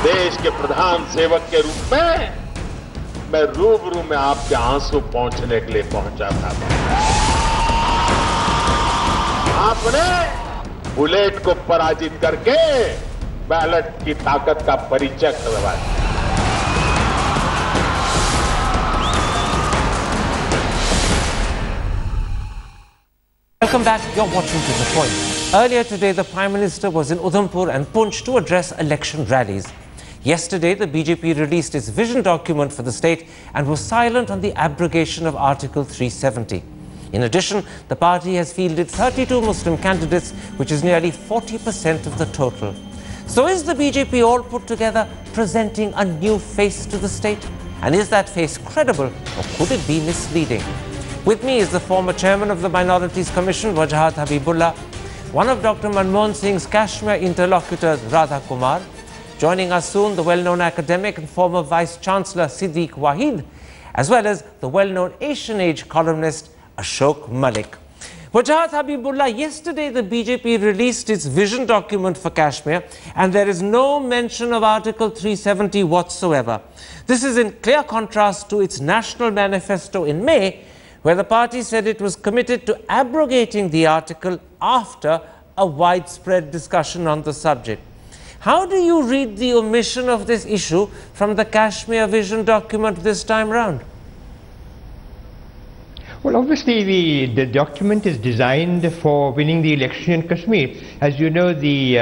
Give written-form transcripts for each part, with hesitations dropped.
देश के प्रधान सेवक के रूप में मैं रूबरू में आपके आंसू पहुंचने के लिए पहुंचा था। आपने बुलेट को पराजित करके बैलेट की ताकत का परिचय करवा दिया। Welcome back. You're watching To The Point. Earlier today, the Prime Minister was in Udhampur and Poonch to address election rallies. Yesterday, the BJP released its vision document for the state and was silent on the abrogation of Article 370. In addition, the party has fielded 32 Muslim candidates, which is nearly 40% of the total. So is the BJP all put together presenting a new face to the state? And is that face credible or could it be misleading? With me is the former chairman of the Minorities Commission, Wajahat Habibullah, one of Dr. Manmohan Singh's Kashmir interlocutors, Radha Kumar. Joining us soon, the well-known academic and former Vice-Chancellor Siddique Wahid, as well as the well-known Asian Age columnist Ashok Malik. Wajahat Habibullah, yesterday the BJP released its vision document for Kashmir and there is no mention of Article 370 whatsoever. This is in clear contrast to its national manifesto in May, where the party said it was committed to abrogating the article after a widespread discussion on the subject. How do you read the omission of this issue from the Kashmir vision document this time round? Well, obviously the document is designed for winning the election in Kashmir. As you know, the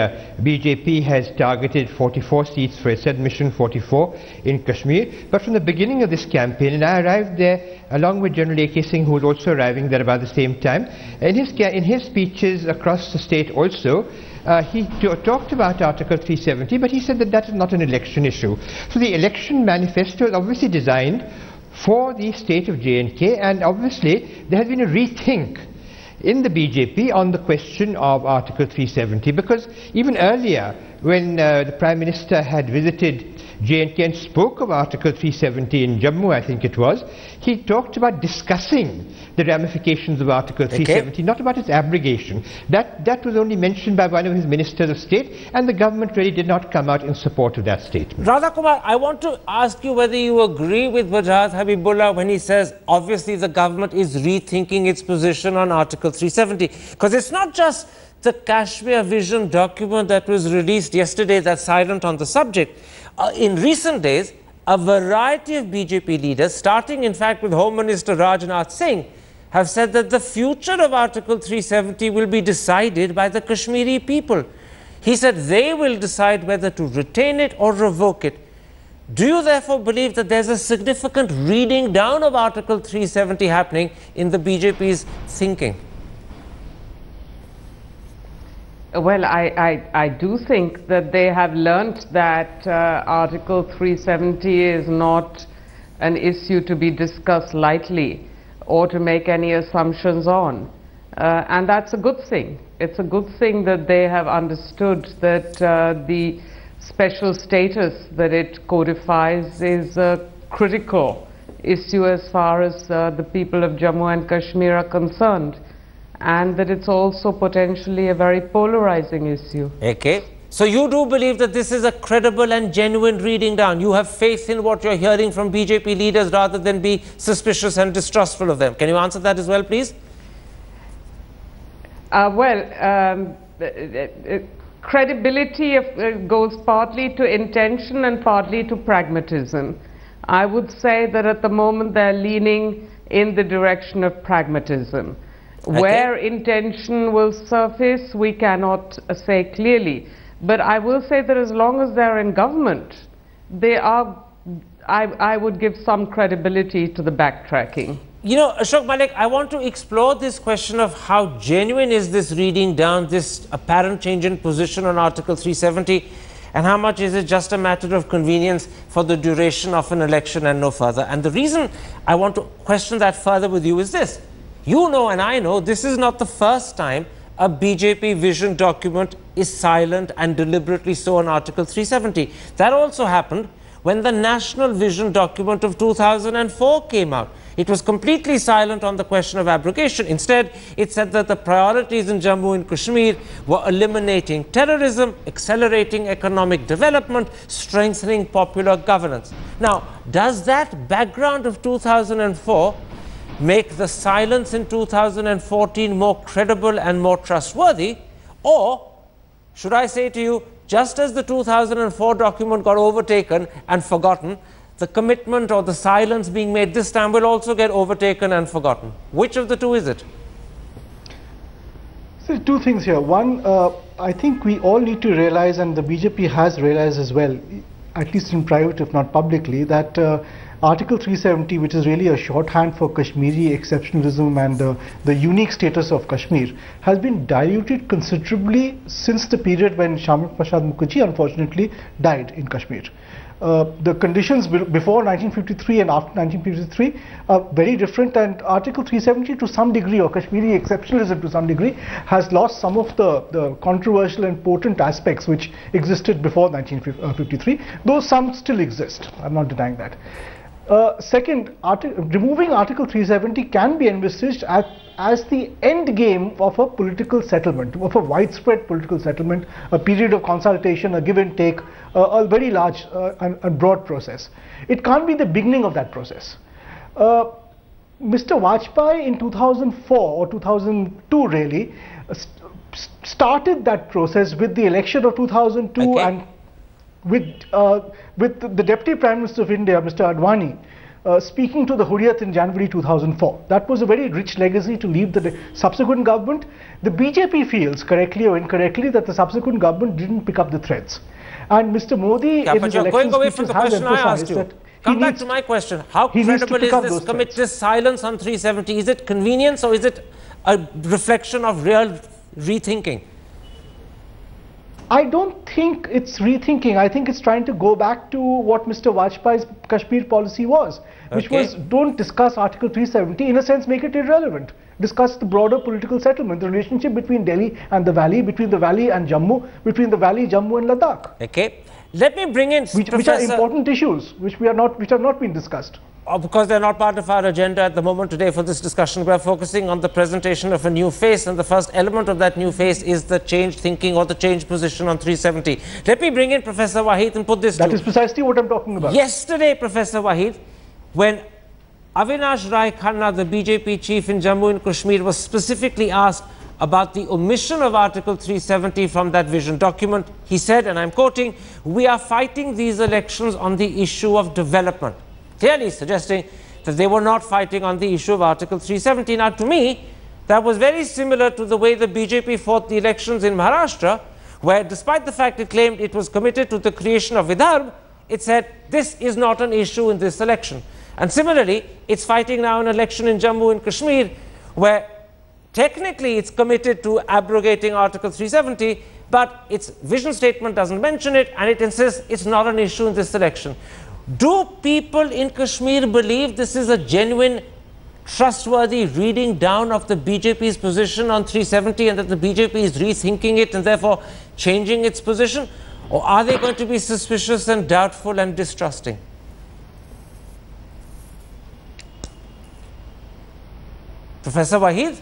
BJP has targeted 44 seats for its admission, 44 in Kashmir. But from the beginning of this campaign, and I arrived there along with General A.K. Singh, who was also arriving there about the same time, in his speeches across the state also, he talked about Article 370, but he said that that is not an election issue. So the election manifesto is obviously designed for the state of J&K, and obviously there has been a rethink in the BJP on the question of Article 370, because even earlier when the Prime Minister had visited J&K and spoke of Article 370 in Jammu, I think it was, he talked about discussing the ramifications of Article 370, not about its abrogation. That was only mentioned by one of his ministers of state, and the government really did not come out in support of that statement. Radha Kumar, I want to ask you whether you agree with Wajahat Habibullah when he says obviously the government is rethinking its position on Article 370, because it's not just the Kashmir vision document that was released yesterday that's silent on the subject. In recent days, a variety of BJP leaders, starting in fact with Home Minister Rajnath Singh, have said that the future of Article 370 will be decided by the Kashmiri people. He said they will decide whether to retain it or revoke it. Do you therefore believe that there's a significant reading down of Article 370 happening in the BJP's thinking? Well, I do think that they have learnt that Article 370 is not an issue to be discussed lightly or to make any assumptions on. And that's a good thing. It's a good thing that they have understood that the special status that it codifies is a critical issue as far as the people of Jammu and Kashmir are concerned, and that it's also potentially a very polarizing issue. Okay. So you do believe that this is a credible and genuine reading down? You have faith in what you're hearing from BJP leaders rather than be suspicious and distrustful of them. Can you answer that as well, please? Credibility goes partly to intention and partly to pragmatism. I would say that at the moment they're leaning in the direction of pragmatism. Okay. Where intention will surface, we cannot say clearly. But I will say that as long as they're in government, they are, I would give some credibility to the backtracking. You know, Ashok Malik, I want to explore this question of how genuine is this reading down, this apparent change in position on Article 370, and how much is it just a matter of convenience for the duration of an election and no further. And the reason I want to question that further with you is this. You know and I know this is not the first time a BJP vision document is silent and deliberately so on Article 370. That also happened when the National Vision document of 2004 came out. It was completely silent on the question of abrogation. Instead, it said that the priorities in Jammu and Kashmir were eliminating terrorism, accelerating economic development, strengthening popular governance. Now, does that background of 2004 make the silence in 2014 more credible and more trustworthy? Or should I say to you, just as the 2004 document got overtaken and forgotten, the commitment or the silence being made this time will also get overtaken and forgotten? Which of the two is it? So two things here. One, I think we all need to realize, and the BJP has realized as well, at least in private if not publicly, that Article 370, which is really a shorthand for Kashmiri exceptionalism and the unique status of Kashmir, has been diluted considerably since the period when Shyama Prasad Mukherjee unfortunately died in Kashmir. The conditions before 1953 and after 1953 are very different, and Article 370 to some degree, or Kashmiri exceptionalism to some degree, has lost some of the controversial and potent aspects which existed before 1953, though some still exist. I'm not denying that. Second, removing Article 370 can be envisaged as the end game of a political settlement, of a widespread political settlement, a period of consultation, a give and take, a very large and broad process. It can't be the beginning of that process. Mr. Vajpayee in 2004 or 2002 really started that process with the election of 2002, okay, and with the Deputy Prime Minister of India, Mr. Advani, speaking to the Hurriyat in January 2004. That was a very rich legacy to leave the subsequent government. The BJP feels, correctly or incorrectly, that the subsequent government didn't pick up the threads. And Mr. Modi, in his election speeches, has emphasized that Come back to my question. How credible is this silence on 370? Is it convenience or is it a reflection of real rethinking? I don't think it's rethinking. I think it's trying to go back to what Mr. Vajpayee's Kashmir policy was, which was don't discuss Article 370, in a sense make it irrelevant. Discuss the broader political settlement, the relationship between Delhi and the valley, between the valley and Jammu, between the valley, Jammu and Ladakh. Okay. Let me bring in which are important issues, which have not been discussed. Because they're not part of our agenda at the moment today for this discussion. We are focusing on the presentation of a new face, and the first element of that new face is the changed thinking or the changed position on 370. Let me bring in Professor Waheed and put this That is precisely what I'm talking about. Yesterday, Professor Waheed, when Avinash Rai Khanna, the BJP chief in Jammu and Kashmir, was specifically asked about the omission of Article 370 from that vision document, he said, and I'm quoting, "We are fighting these elections on the issue of development," clearly suggesting that they were not fighting on the issue of Article 370. Now, to me, that was very similar to the way the BJP fought the elections in Maharashtra, where despite the fact it claimed it was committed to the creation of Vidarbha, it said this is not an issue in this election. And similarly, it's fighting now an election in Jammu and Kashmir, where technically it's committed to abrogating Article 370, but its vision statement doesn't mention it, and it insists it's not an issue in this election. Do people in Kashmir believe this is a genuine, trustworthy reading down of the BJP's position on 370 and that the BJP is rethinking it and therefore changing its position? Or are they going to be suspicious and doubtful and distrusting? Professor Waheed?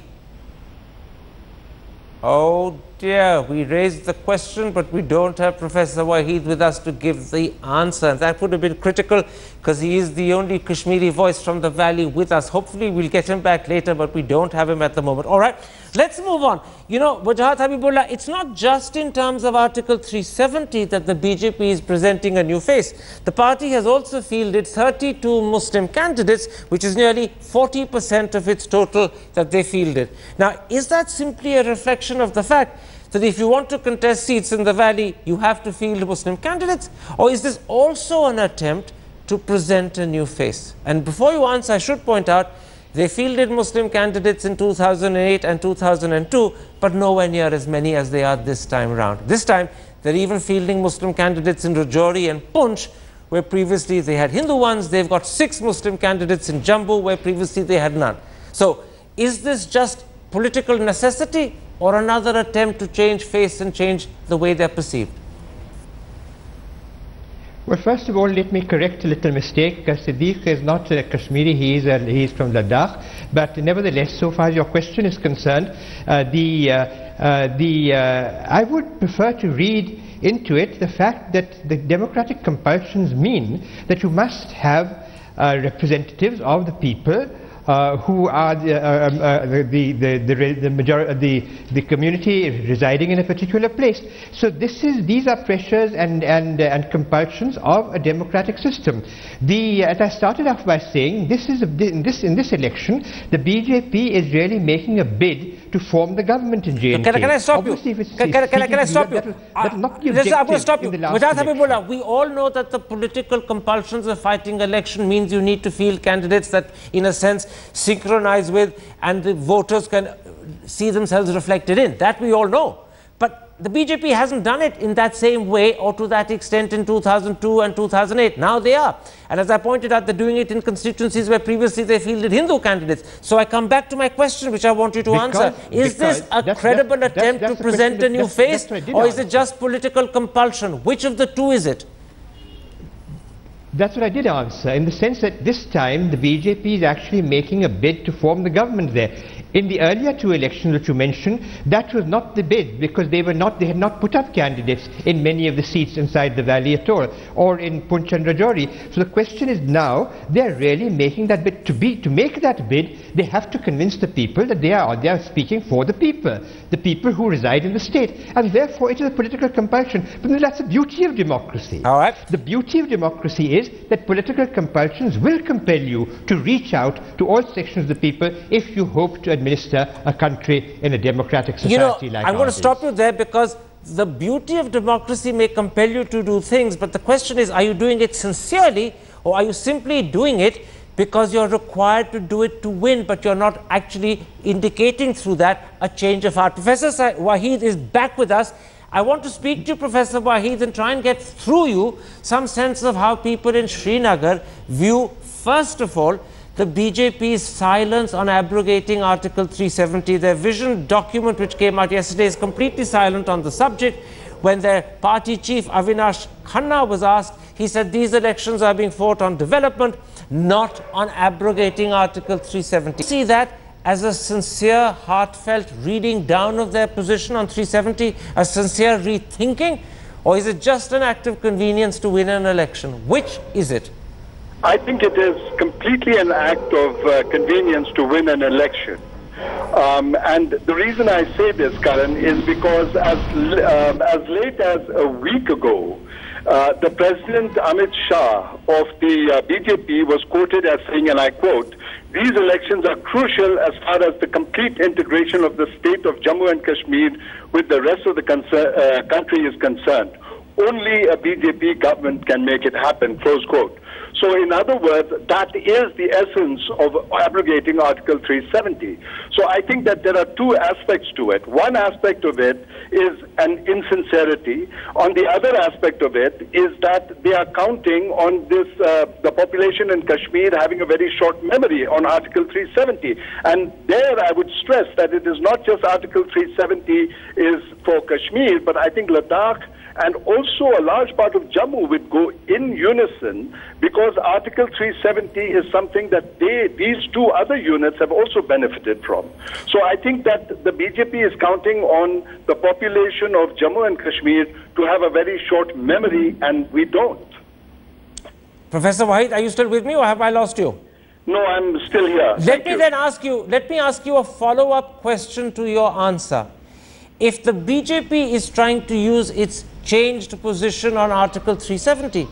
Oh dear, we raised the question, but we don't have Professor Waheed with us to give the answer. And that would have been critical because he is the only Kashmiri voice from the valley with us. Hopefully, we'll get him back later, but we don't have him at the moment. All right, let's move on. You know, Wajahat Habibullah, it's not just in terms of Article 370 that the BJP is presenting a new face. The party has also fielded 32 Muslim candidates, which is nearly 40% of its total that they fielded. Now, is that simply a reflection of the fact that if you want to contest seats in the valley, you have to field Muslim candidates? Or is this also an attempt to present a new face? And before you answer, I should point out, they fielded Muslim candidates in 2008 and 2002, but nowhere near as many as they are this time around. This time, they're even fielding Muslim candidates in Rajouri and Poonch, where previously they had Hindu ones. They've got 6 Muslim candidates in Jammu, where previously they had none. So, is this just political necessity or another attempt to change face and change the way they're perceived? Well, first of all, let me correct a little mistake. Siddiq is not Kashmiri, he is from Ladakh. But nevertheless, so far as your question is concerned, I would prefer to read into it the fact that the democratic compulsions mean that you must have representatives of the people who are the community residing in a particular place. So these are pressures and compulsions of a democratic system. As I started off by saying, in this election, the BJP is really making a bid to form the government in J&K. Can I stop you? Can I stop you? I'm going to stop you. Without Habibullah, we all know that the political compulsions of fighting election means you need to field candidates that, in a sense, synchronize with and the voters can see themselves reflected in. That we all know. But the BJP hasn't done it in that same way or to that extent in 2002 and 2008. Now they are. And as I pointed out, they're doing it in constituencies where previously they fielded Hindu candidates. So I come back to my question, which I want you to answer. Is this a credible attempt to present a new face, or is it just political compulsion? Which of the two is it? That's what I did answer, in the sense that this time the BJP is actually making a bid to form the government there. In the earlier two elections that you mentioned, that was not the bid, because they had not put up candidates in many of the seats inside the valley at all, or in Poonch and Rajouri. So the question is now, they're really making that bid. To make that bid, they have to convince the people that they are speaking for the people who reside in the state. And therefore it is a political compulsion. But that's the beauty of democracy. All right. The beauty of democracy is that political compulsions will compel you to reach out to all sections of the people if you hope to administer a country in a democratic society like ours. I'm going to stop you there, because the beauty of democracy may compel you to do things, but the question is, are you doing it sincerely, or are you simply doing it because you're required to do it to win, but you're not actually indicating through that a change of heart? Professor Waheed is back with us. I want to speak to you, Professor Waheed, and try and get through you some sense of how people in Srinagar view, first of all, the BJP's silence on abrogating Article 370. Their vision document, which came out yesterday, is completely silent on the subject. When their party chief, Avinash Khanna, was asked, he said these elections are being fought on development, not on abrogating Article 370. See that as a sincere, heartfelt reading down of their position on 370, a sincere rethinking, or is it just an act of convenience to win an election? Which is it? I think it is completely an act of convenience to win an election. And the reason I say this, Karan, is because as late as a week ago, the President Amit Shah of the BJP was quoted as saying, and I quote, "These elections are crucial as far as the complete integration of the state of Jammu and Kashmir with the rest of the country is concerned. Only a BJP government can make it happen," close quote. So in other words, that is the essence of abrogating Article 370. So I think that there are two aspects to it. One aspect of it is an insincerity. On the other aspect of it is that they are counting on this, the population in Kashmir having a very short memory on Article 370. And there I would stress that it is not just Article 370 is for Kashmir, but I think Ladakh and also a large part of Jammu would go in unison, because Article 370 is something that these two other units have also benefited from. So I think that the BJP is counting on the population of Jammu and Kashmir to have a very short memory, and we don't. Professor Waheed, are you still with me, or have I lost you? No, I'm still here. Let me ask you a follow-up question to your answer. If the BJP is trying to use its changed position on Article 370,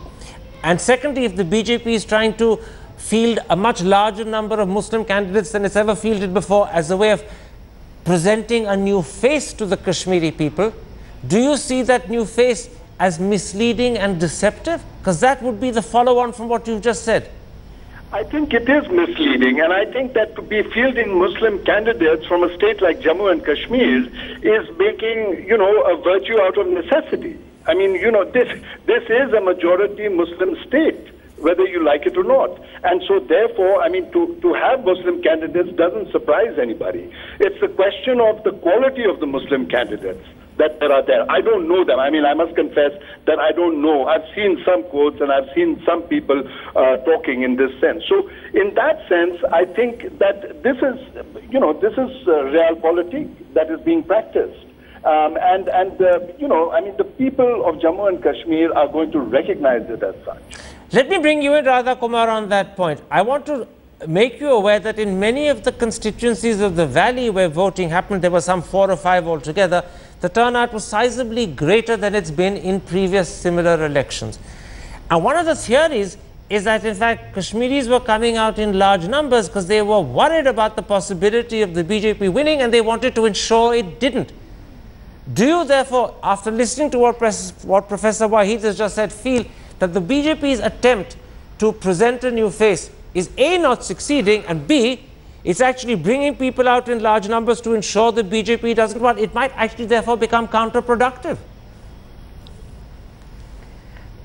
and secondly, if the BJP is trying to field a much larger number of Muslim candidates than it's ever fielded before as a way of presenting a new face to the Kashmiri people, do you see that new face as misleading and deceptive? Because that would be the follow-on from what you've just said. I think it is misleading, and I think that to be fielding Muslim candidates from a state like Jammu and Kashmir is making, a virtue out of necessity. I mean, this is a majority Muslim state, whether you like it or not. And so therefore, I mean, to have Muslim candidates doesn't surprise anybody. It's a question of the quality of the Muslim candidates. that there are there. I don't know them. I mean, I must confess that I don't know. I've seen some quotes and I've seen some people talking in this sense. So in that sense, I think that this is, this is realpolitik that is being practiced. The people of Jammu and Kashmir are going to recognize it as such. Let me bring you in, Radha Kumar, on that point. I want to make you aware that in many of the constituencies of the valley where voting happened, there were some 4 or 5 altogether, the turnout was sizably greater than it's been in previous similar elections. And one of the theories is that, in fact, Kashmiris were coming out in large numbers because they were worried about the possibility of the BJP winning and they wanted to ensure it didn't. Do you, therefore, after listening to what Professor Waheed has just said, feel that the BJP's attempt to present a new face is A, not succeeding, and B, it's actually bringing people out in large numbers to ensure the BJP doesn't win? It might actually therefore become counterproductive.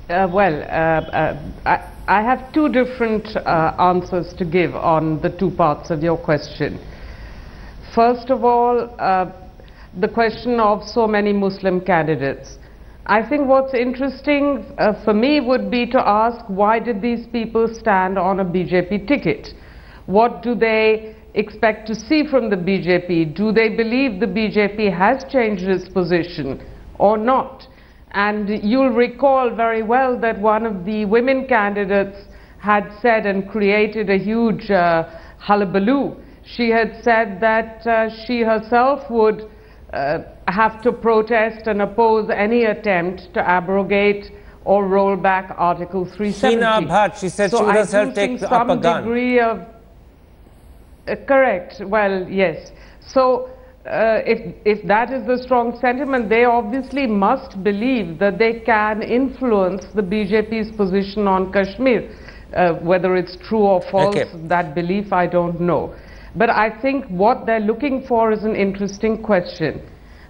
I have 2 different answers to give on the 2 parts of your question. First of all, the question of so many Muslim candidates. I think what's interesting for me would be to ask, why did these people stand on a BJP ticket? What do they expect to see from the BJP? Do they believe the BJP has changed its position or not? And you'll recall very well that one of the women candidates had said and created a huge hullabaloo. She had said that she herself would have to protest and oppose any attempt to abrogate or roll back Article 370. Hina Bhatt, she said she would herself take up a gun. Degree of correct. Well, yes. So if that is the strong sentiment, they obviously must believe that they can influence the BJP's position on Kashmir. Whether it's true or false, that belief I don't know. But I think what they're looking for is an interesting question.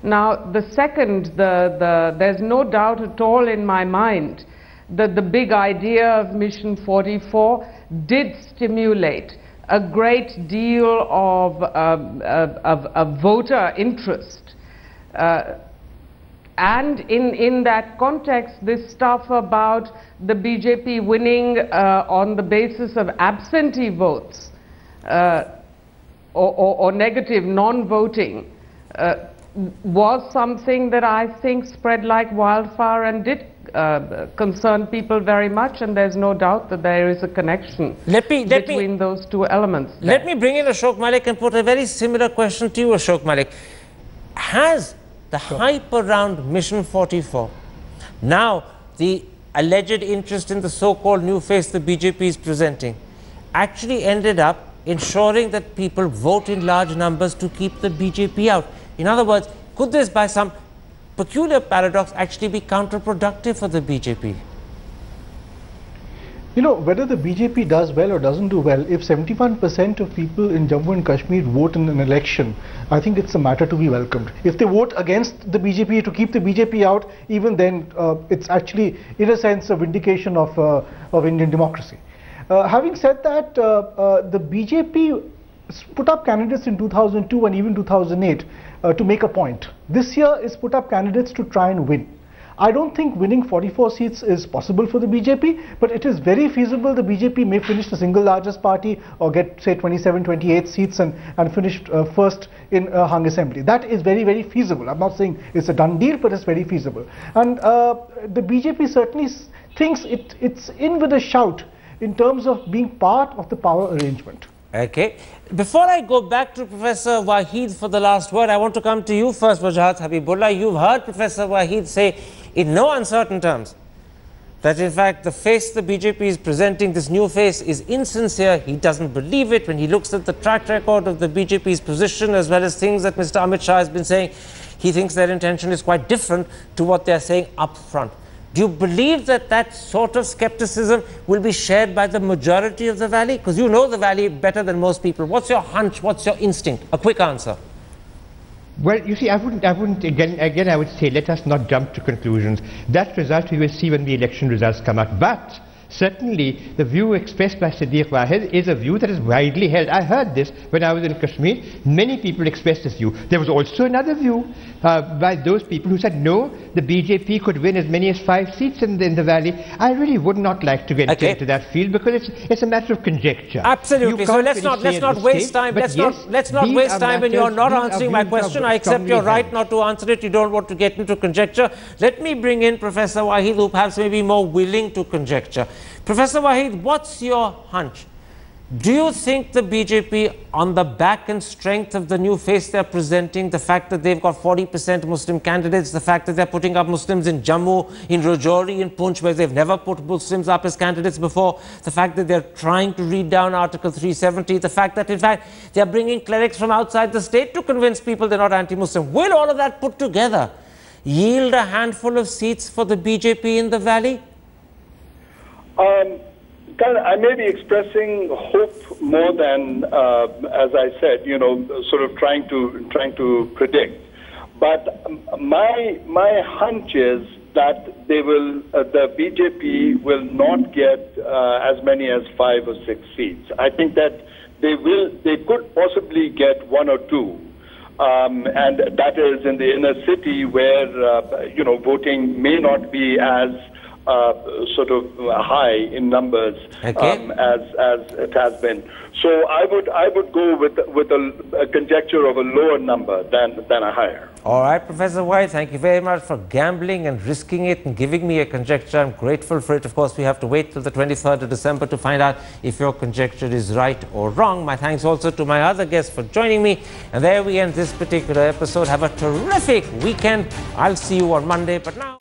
Now, the second, there's no doubt at all in my mind that the big idea of Mission 44 did stimulate a great deal of voter interest. And in that context, this stuff about the BJP winning on the basis of absentee votes, or negative non-voting was something that I think spread like wildfire and did concern people very much, and there's no doubt that there is a connection between those 2 elements. Let me bring in Ashok Malik and put a very similar question to you, Ashok Malik. Has the hype around Mission 44, now the alleged interest in the so-called new face the BJP is presenting, actually ended up ensuring that people vote in large numbers to keep the BJP out? In other words, could this, by some peculiar paradox, actually be counterproductive for the BJP? You know, whether the BJP does well or doesn't do well, if 71% of people in Jammu and Kashmir vote in an election, I think it's a matter to be welcomed. If they vote against the BJP to keep the BJP out, even then it's actually, in a sense, a vindication of Indian democracy. Having said that, the BJP put up candidates in 2002 and even 2008 to make a point. This year is put up candidates to try and win. I don't think winning 44 seats is possible for the BJP, but it is very feasible the BJP may finish the single largest party or get, say, 27, 28 seats and finish first in hung assembly. That is very, very feasible. I'm not saying it's a done deal, but it's very feasible. And the BJP certainly thinks it's in with a shout in terms of being part of the power arrangement. Okay. Before I go back to Professor Waheed for the last word, I want to come to you first, Wajahat Habibullah. You've heard Professor Waheed say in no uncertain terms that in fact the face the BJP is presenting, this new face, is insincere. He doesn't believe it. When he looks at the track record of the BJP's position as well as things that Mr. Amit Shah has been saying, he thinks their intention is quite different to what they're saying up front. Do you believe that that sort of skepticism will be shared by the majority of the valley? Because you know the valley better than most people. What's your hunch? What's your instinct? A quick answer. Well, you see, I wouldn't again, I would say, let us not jump to conclusions. That result we will see when the election results come out. But Certainly, the view expressed by Siddiq Wahid is a view that is widely held. I heard this when I was in Kashmir. Many people expressed this view. There was also another view by those people who said, no, the BJP could win as many as 5 seats in the valley. I really would not like to get into that field because it's a matter of conjecture. Absolutely. So let's not waste time. Let's not waste time when you're not answering my question. I accept your right not to answer it. You don't want to get into conjecture. Let me bring in Professor Wahid, who perhaps may be more willing to conjecture. Professor Wahid, what's your hunch? Do you think the BJP, on the back and strength of the new face they're presenting, the fact that they've got 40% Muslim candidates, the fact that they're putting up Muslims in Jammu, in Rajouri, in Poonch, where they've never put Muslims up as candidates before, the fact that they're trying to read down Article 370, the fact that, in fact, they're bringing clerics from outside the state to convince people they're not anti-Muslim, will all of that put together yield a handful of seats for the BJP in the valley? I may be expressing hope more than, as I said, sort of trying to predict. But my hunch is that the BJP will not get as many as 5 or 6 seats. I think that they could possibly get 1 or 2. And that is in the inner city where, voting may not be as sort of high in numbers as it has been. So I would go with a conjecture of a lower number than a higher. All right, Professor White, thank you very much for gambling and risking it and giving me a conjecture. I'm grateful for it. Of course, we have to wait till the 23rd of December to find out if your conjecture is right or wrong. My thanks also to my other guests for joining me. And there we end this particular episode. Have a terrific weekend. I'll see you on Monday. But now...